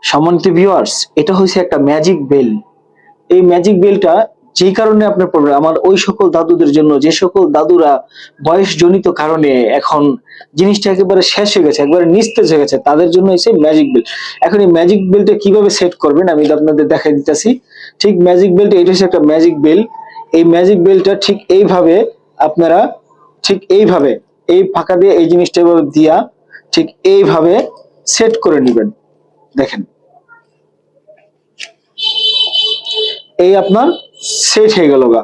সম্মানিত ভিউয়ার্স, এটা হচ্ছে একটা ম্যাজিক বেল। এই ম্যাজিক বেলটা যেই কারণে আপনার পড়বে, আমার ওই সকল দাদুদের জন্য, যে সকল দাদুরা বয়সজনিত কারণে এখন জিনিসটা একেবারে শেষ হয়ে গেছে, একবারে নিস্তেজ হয়ে গেছে, তাদের জন্য হচ্ছে ম্যাজিক বেল। এখন এই ম্যাজিক বেলটা কিভাবে সেট করবেন আমি আপনাদের দেখাই দিতেছি। ঠিক ম্যাজিক বেলটা, এটা হচ্ছে একটা ম্যাজিক বেল। এই ম্যাজিক বেলটা ঠিক এইভাবে আপনারা, ঠিক এইভাবে এই ফাঁকা দিয়ে এই জিনিসটা এভাবে দিয়া ঠিক এইভাবে সেট করে নেবেন। দেখেন, এই আপনার সেট হয়ে গেল গা।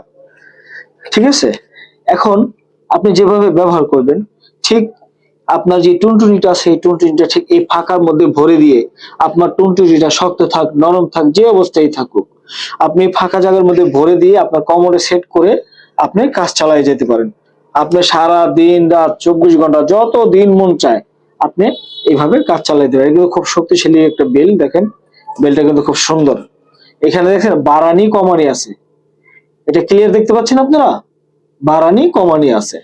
ঠিক আছে, এখন আপনি যেভাবে ব্যবহার করবেন, ঠিক আপনার যে টুনটুনিটা আছে এই টুনটুনিটা ঠিক এই ফাঁকার মধ্যে ভরে দিয়ে, আপনার টুনটুনিটা শক্ত থাক নরম থাক যে অবস্থায় থাকুক, আপনি ফাঁকা জায়গার মধ্যে ভরে দিয়ে আপনার কোমরে সেট করে আপনি কাজ চালিয়ে যেতে পারেন। আপনি সারা দিন রাত 24 ঘন্টা যত দিন মন চায় আপনি এইভাবে কাজ চালাইতে পারেন। এগুলো খুব শক্তিশালী একটা বেল। দেখেন বেলটা কিন্তু খুব সুন্দর। এখানে দেখেন বারানি কমানি আছে, এটা ক্লিয়ার দেখতে পাচ্ছেন আপনারা? বারানি কমানি আছে,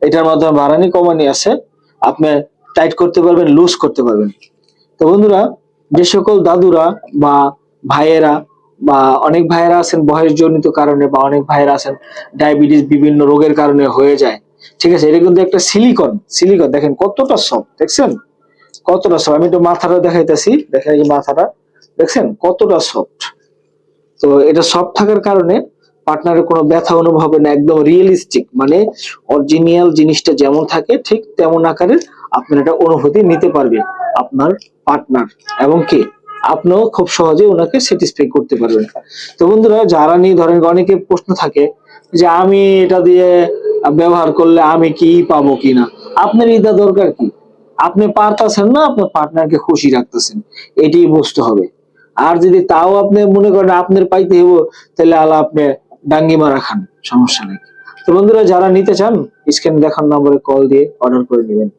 এটার মাধ্যমে বারানি কমানি আছে, আপনি টাইট করতে পারবেন, লুজ করতে পারবেন। তো বন্ধুরা, যে সকল দাদুরা বা ভাইয়েরা বা অনেক ভাইয়েরা আছেন বয়সজনিত কারণে, বা অনেক ভাইয়েরা আছেন ডায়াবেটিস বিভিন্ন রোগের কারণে হয়ে যায়, ঠিক আছে, এটা কিন্তু একটা সিলিকন। সিলিকন দেখেন কতটা সফট, দেখছেন কতটা সফট। আমি একটু মাথাটা দেখাইতেছি, দেখেন এই মাথাটা দেখছেন কতটা সফট। তো এটা সফট থাকার কারণে পার্টনারের কোনো ব্যথা অনুভব হবে না, একদম রিয়েলিস্টিক, মানে অরিজিনাল জিনিসটা যেমন থাকে ঠিক তেমন আকারের আপনার এটা অনুভূতি নিতে পারবে আপনার পার্টনার, এবং কি আপনিও খুব সহজে ওনাকে স্যাটিসফাই করতে পারবেন। তো বন্ধুরা, যারা নিয়ে ধরেন অনেকে প্রশ্ন থাকে যে আমি এটা দিয়ে ব্যবহার করলে আমি কি পাবো কিনা, আপনার এটা দরকার কি? আপনি পারতেছেন না আপনার পার্টনারকে খুশি রাখতেছেন, এটাই বুঝতে হবে। আর যদি তাও আপনি মনে করেন আপনার পাইতে হবো, তাহলে আলা আপনি ডাঙ্গি মারা খান, সমস্যা নেই। তো বন্ধুরা, যারা নিতে চান স্ক্রিনে দেখানো নম্বরে কল দিয়ে অর্ডার করে নেবেন।